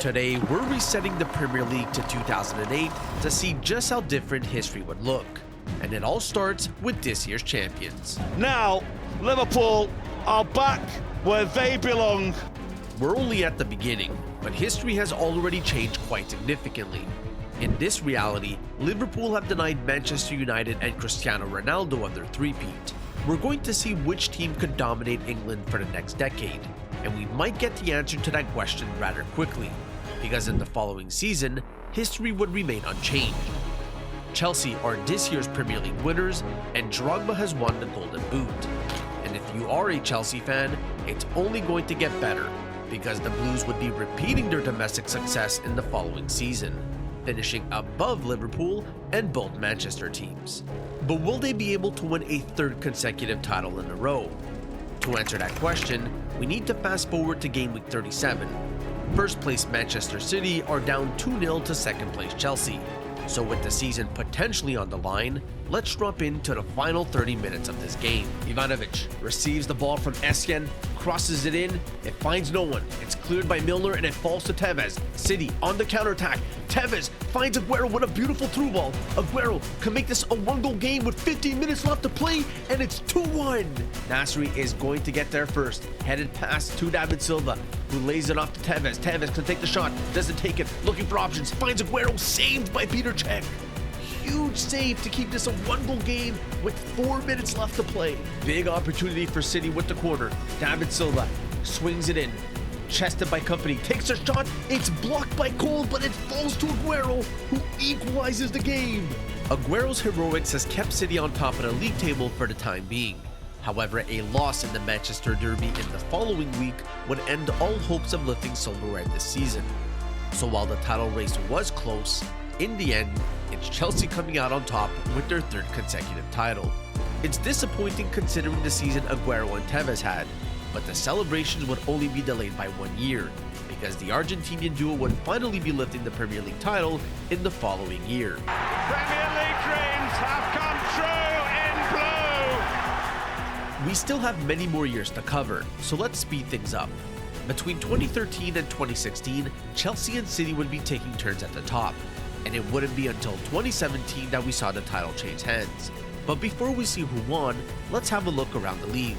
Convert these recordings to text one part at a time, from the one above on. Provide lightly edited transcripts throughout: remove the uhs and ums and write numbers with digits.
Today, we're resetting the Premier League to 2008 to see just how different history would look. And it all starts with this year's champions. Now, Liverpool are back where they belong. We're only at the beginning, but history has already changed quite significantly. In this reality, Liverpool have denied Manchester United and Cristiano Ronaldo of their three-peat. We're going to see which team could dominate England for the next decade, and we might get the answer to that question rather quickly, because in the following season, history would remain unchanged. Chelsea are this year's Premier League winners, and Drogba has won the Golden Boot. And if you are a Chelsea fan, it's only going to get better, because the Blues would be repeating their domestic success in the following season, finishing above Liverpool and both Manchester teams. But will they be able to win a third consecutive title in a row? To answer that question, we need to fast forward to game week 37. First place Manchester City are down 2-0 to second place Chelsea. So with the season potentially on the line, let's drop into the final 30 minutes of this game. Ivanovic receives the ball from Essien, crosses it in, it finds no one. It's cleared by Milner and it falls to Tevez. City on the counterattack. Tevez finds Aguero with a beautiful through ball. Aguero can make this a one-goal game with 15 minutes left to play, and it's 2-1. Nasri is going to get there first. Headed past to David Silva, who lays it off to Tevez. Tevez can take the shot, doesn't take it, looking for options, finds Aguero, saved by Peter Cech. Huge save to keep this a one-goal game with 4 minutes left to play. Big opportunity for City with the corner. David Silva swings it in. Chested by Company, takes a shot. It's blocked by Cole, but it falls to Aguero, who equalizes the game. Aguero's heroics has kept City on top of the league table for the time being. However, a loss in the Manchester Derby in the following week would end all hopes of lifting silverware this season. So while the title race was close, in the end, it's Chelsea coming out on top with their third consecutive title. It's disappointing considering the season Aguero and Tevez had, but the celebrations would only be delayed by 1 year, because the Argentinian duo would finally be lifting the Premier League title in the following year. Premier League dreams have come true in blue! We still have many more years to cover, so let's speed things up. Between 2013 and 2016, Chelsea and City would be taking turns at the top, and it wouldn't be until 2017 that we saw the title change hands. But before we see who won, let's have a look around the league.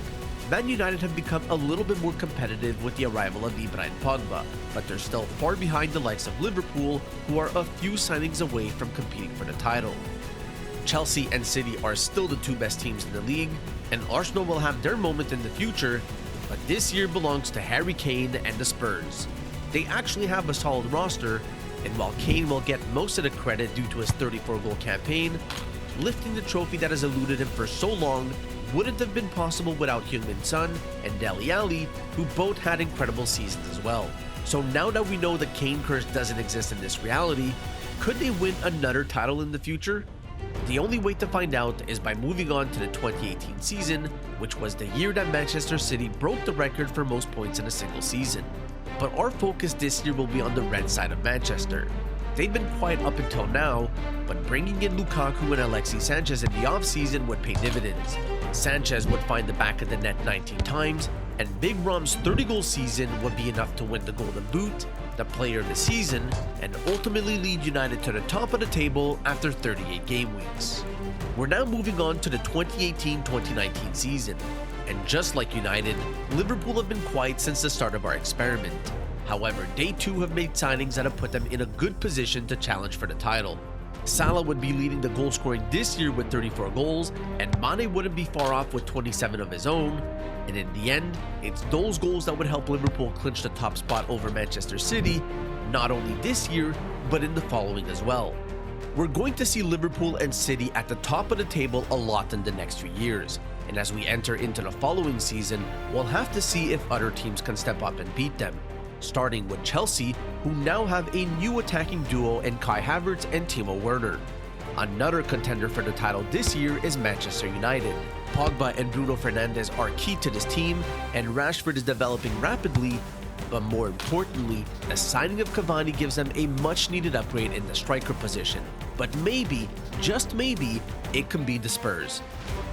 Man United have become a little bit more competitive with the arrival of Ibrahim Pogba, but they're still far behind the likes of Liverpool, who are a few signings away from competing for the title. Chelsea and City are still the two best teams in the league, and Arsenal will have their moment in the future, but this year belongs to Harry Kane and the Spurs. They actually have a solid roster, and while Kane will get most of the credit due to his 34-goal campaign, lifting the trophy that has eluded him for so long wouldn't have been possible without Heung-min Son and Dele Alli, who both had incredible seasons as well. So now that we know the Kane curse doesn't exist in this reality, could they win another title in the future? The only way to find out is by moving on to the 2018 season, which was the year that Manchester City broke the record for most points in a single season. But our focus this year will be on the red side of Manchester. They've been quiet up until now, but bringing in Lukaku and Alexis Sanchez in the offseason would pay dividends. Sanchez would find the back of the net 19 times, and Big Rom's 30-goal season would be enough to win the Golden Boot, the Player of the Season, and ultimately lead United to the top of the table after 38 game weeks. We're now moving on to the 2018-2019 season, and just like United, Liverpool have been quiet since the start of our experiment. However, they too have made signings that have put them in a good position to challenge for the title. Salah would be leading the goal scoring this year with 34 goals, and Mane wouldn't be far off with 27 of his own. And in the end, it's those goals that would help Liverpool clinch the top spot over Manchester City, not only this year, but in the following as well. We're going to see Liverpool and City at the top of the table a lot in the next few years, and as we enter into the following season, we'll have to see if other teams can step up and beat them. Starting with Chelsea, who now have a new attacking duo in Kai Havertz and Timo Werner. Another contender for the title this year is Manchester United. Pogba and Bruno Fernandes are key to this team, and Rashford is developing rapidly, but more importantly, the signing of Cavani gives them a much-needed upgrade in the striker position. But maybe, just maybe, it can be the Spurs.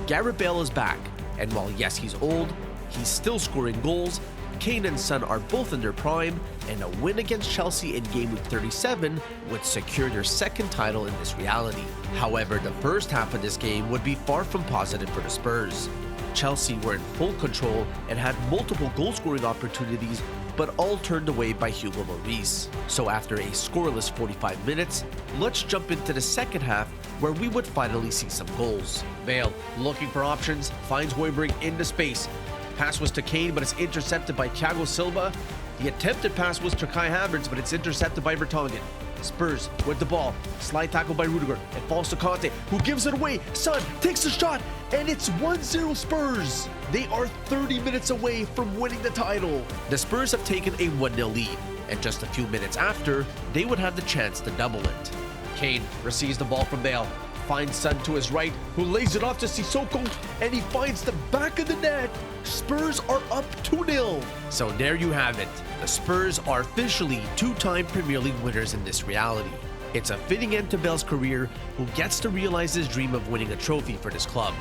Gareth Bale is back, and while yes, he's old, he's still scoring goals, Kane and Son are both in their prime, and a win against Chelsea in game week 37 would secure their second title in this reality. However, the first half of this game would be far from positive for the Spurs. Chelsea were in full control and had multiple goal-scoring opportunities, but all turned away by Hugo Lloris. So after a scoreless 45 minutes, let's jump into the second half where we would finally see some goals. Bale, looking for options, finds Højbjerg into space. Pass was to Kane, but it's intercepted by Thiago Silva. The attempted pass was to Kai Havertz, but it's intercepted by Vertonghen. Spurs with the ball, slide tackle by Rudiger, it falls to Conte, who gives it away. Son takes the shot, and it's 1-0 Spurs. They are 30 minutes away from winning the title. The Spurs have taken a 1-0 lead, and just a few minutes after, they would have the chance to double it. Kane receives the ball from Bale, finds Son to his right, who lays it off to Sissoko, and he finds the back of the net. Spurs are up 2-0. So there you have it. The Spurs are officially two-time Premier League winners in this reality. It's a fitting end to Bale's career, who gets to realize his dream of winning a trophy for this club.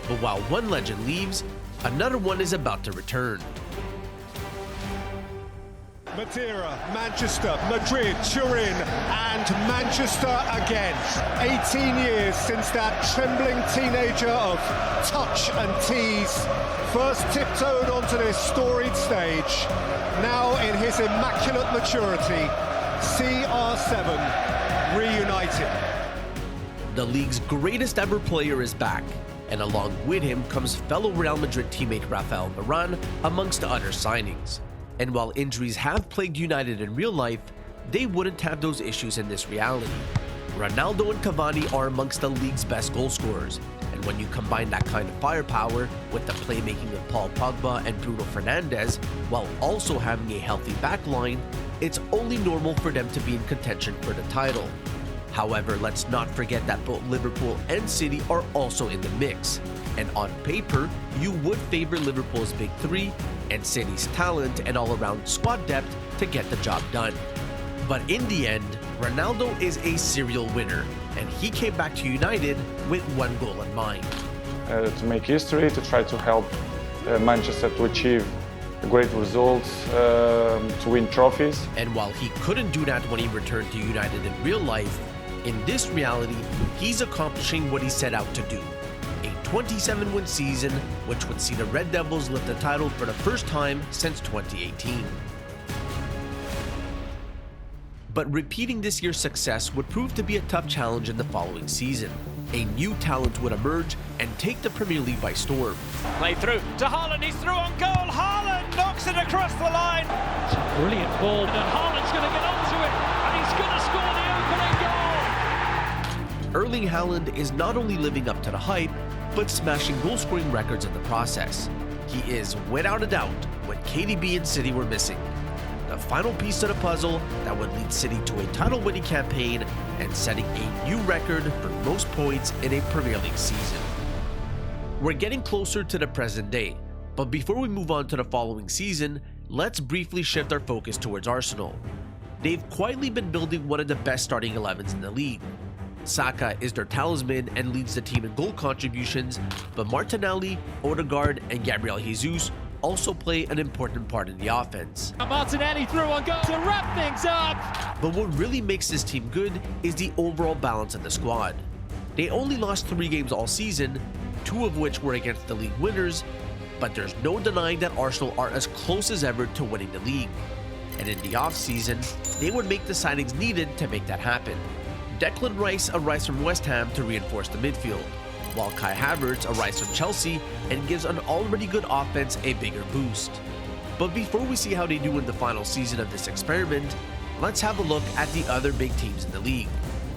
But while one legend leaves, another one is about to return. Madeira, Manchester, Madrid, Turin, and Manchester again. 18 years since that trembling teenager of touch and tease first tiptoed onto this storied stage. Now in his immaculate maturity, CR7 reunited. The league's greatest ever player is back, and along with him comes fellow Real Madrid teammate Rafael Varane, amongst other signings. And while injuries have plagued United in real life, they wouldn't have those issues in this reality. Ronaldo and Cavani are amongst the league's best goal scorers, and when you combine that kind of firepower with the playmaking of Paul Pogba and Bruno Fernandes, while also having a healthy backline, it's only normal for them to be in contention for the title. However, let's not forget that both Liverpool and City are also in the mix, and on paper, you would favor Liverpool's big three and City's talent and all-around squad depth to get the job done. But in the end, Ronaldo is a serial winner, and he came back to United with one goal in mind. To make history, to try to help Manchester to achieve great results, to win trophies. And while he couldn't do that when he returned to United in real life, in this reality, he's accomplishing what he set out to do. A 27-win season, which would see the Red Devils lift the title for the first time since 2018. But repeating this year's success would prove to be a tough challenge in the following season. A new talent would emerge and take the Premier League by storm. Play through to Haaland, he's through on goal. Haaland knocks it across the line. It's a brilliant ball, and Haaland's going to get onto it, and he's going to score the opening goal. Erling Haaland is not only living up to the hype, but smashing goal-scoring records in the process. He is, without a doubt, what KDB and City were missing. The final piece to the puzzle that would lead City to a title-winning campaign and setting a new record for most points in a Premier League season. We're getting closer to the present day, but before we move on to the following season, let's briefly shift our focus towards Arsenal. They've quietly been building one of the best starting 11s in the league. Saka is their talisman and leads the team in goal contributions, but Martinelli, Odegaard, and Gabriel Jesus also play an important part in the offense. Martinelli through on goal to wrap things up. But what really makes this team good is the overall balance of the squad. They only lost 3 games all season, 2 of which were against the league winners, but there's no denying that Arsenal are as close as ever to winning the league. And in the offseason, they would make the signings needed to make that happen. Declan Rice arrives from West Ham to reinforce the midfield, while Kai Havertz arrives from Chelsea and gives an already good offense a bigger boost. But before we see how they do in the final season of this experiment, let's have a look at the other big teams in the league,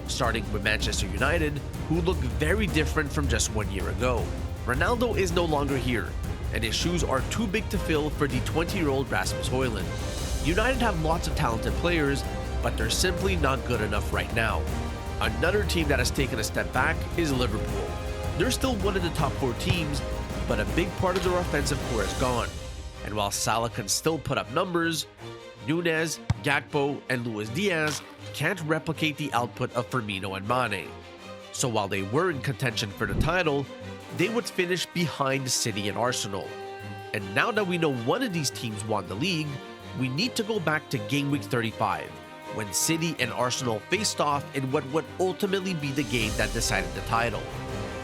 starting with Manchester United, who look very different from just 1 year ago. Ronaldo is no longer here, and his shoes are too big to fill for the 20-year-old Rasmus Højlund. United have lots of talented players, but they're simply not good enough right now. Another team that has taken a step back is Liverpool. They're still one of the top 4 teams, but a big part of their offensive core is gone. And while Salah can still put up numbers, Nunez, Gakpo, and Luis Diaz can't replicate the output of Firmino and Mane. So while they were in contention for the title, they would finish behind City and Arsenal. And now that we know one of these teams won the league, we need to go back to game week 35, when City and Arsenal faced off in what would ultimately be the game that decided the title.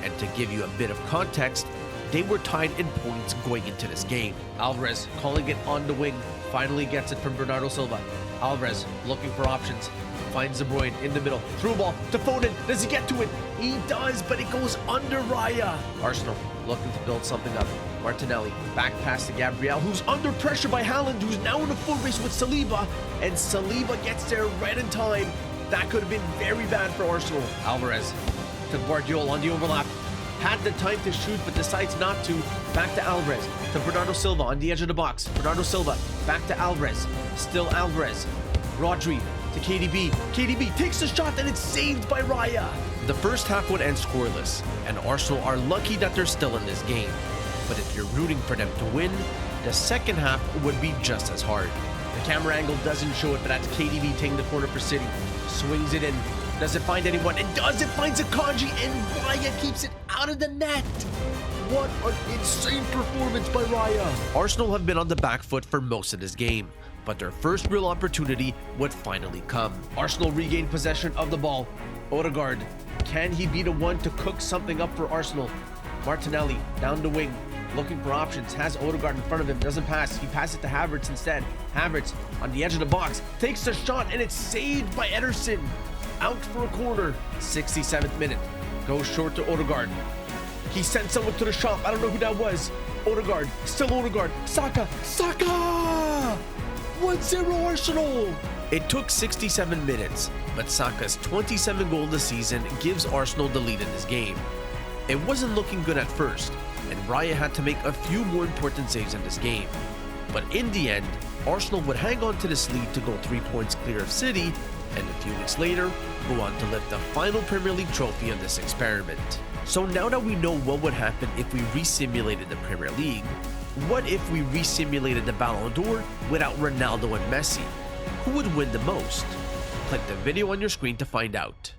And to give you a bit of context, they were tied in points going into this game. Alvarez calling it on the wing, finally gets it from Bernardo Silva. Alvarez looking for options, finds De Bruyne in the middle, through ball to Foden. Does he get to it? He does, but it goes under Raya. Arsenal looking to build something up. Martinelli back pass to Gabriel, who's under pressure by Haaland, who's now in a foot race with Saliba, and Saliba gets there right in time. That could have been very bad for Arsenal. Alvarez to Guardiola on the overlap. Had the time to shoot, but decides not to. Back to Alvarez, to Bernardo Silva on the edge of the box. Bernardo Silva, back to Alvarez. Still Alvarez. Rodri to KDB. KDB takes the shot, and it's saved by Raya. The first half would end scoreless, and Arsenal are lucky that they're still in this game. But if you're rooting for them to win, the second half would be just as hard. The camera angle doesn't show it, but that's KDB taking the corner for City. Swings it in. Does it find anyone? It does! It finds Akanji, and Raya keeps it out of the net! What an insane performance by Raya! Arsenal have been on the back foot for most of this game, but their first real opportunity would finally come. Arsenal regained possession of the ball. Odegaard, can he be the one to cook something up for Arsenal? Martinelli down the wing, looking for options, has Odegaard in front of him, doesn't pass. He passes it to Havertz instead. Havertz on the edge of the box, takes the shot, and it's saved by Ederson. Out for a corner. 67th minute. Goes short to Odegaard. He sent someone to the shop. I don't know who that was. Odegaard. Still Odegaard. Saka. 1-0 Arsenal. It took 67 minutes, but Saka's 27th goal of the season gives Arsenal the lead in this game. It wasn't looking good at first, and Raya had to make a few more important saves in this game. But in the end, Arsenal would hang on to this lead to go 3 points clear of City, and a few weeks later, go on to lift the final Premier League trophy of this experiment. So now that we know what would happen if we re-simulated the Premier League, what if we re-simulated the Ballon d'Or without Ronaldo and Messi? Who would win the most? Click the video on your screen to find out.